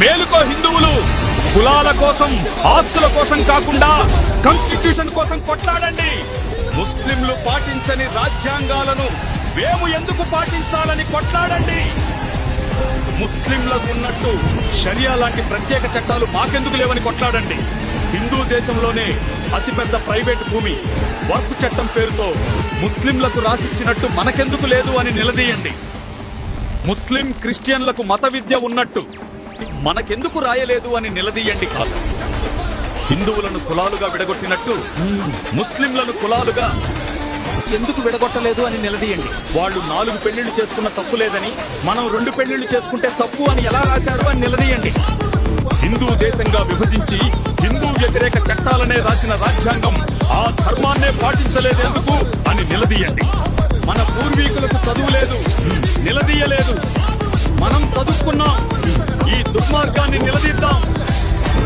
మేలుకో హిందువులు, కులాల కోసం ఆస్తుల కోసం కాకుండా కాన్స్టిట్యూషన్ కోసం కొట్లాడండి. ముస్లింలు పాటించని రాజ్యాంగాలను మేము ఎందుకు పాటించాలని కొట్లాడండి. ముస్లింలకు ఉన్నట్టు షరియా లాంటి ప్రత్యేక చట్టాలు మాకెందుకు లేవని కొట్లాడండి. హిందూ దేశంలోనే అతిపెద్ద ప్రైవేటు భూమి వక్ఫ్ చట్టం పేరుతో ముస్లింలకు రాసిచ్చినట్టు మనకెందుకు లేదు అని నిలదీయండి. ముస్లిం క్రిస్టియన్లకు మత విద్య ఉన్నట్టు మనకెందుకు రాయలేదు అని నిలదీయండి. కాదు, హిందువులను కులాలుగా విడగొట్టినట్టు ముస్లింలను కులాలుగా ఎందుకు విడగొట్టలేదు అని నిలదీయండి. వాళ్ళు 4 పెళ్లిళ్లు చేసుకున్న తప్పు లేదని, మనం 2 పెళ్లిళ్లు చేసుకుంటే తప్పు అని ఎలా రాశారు అని నిలదీయండి. హిందూ దేశంగా విభజించి హిందూ వ్యతిరేక చట్టాలనే రాసిన రాజ్యాంగం ఆ ధర్మాన్నే పాటించలేదెందుకు అని నిలదీయండి. మన పూర్వీకులకు చదువు లేదు, నిలదీయలేదు. మనం చదువుకున్నాం,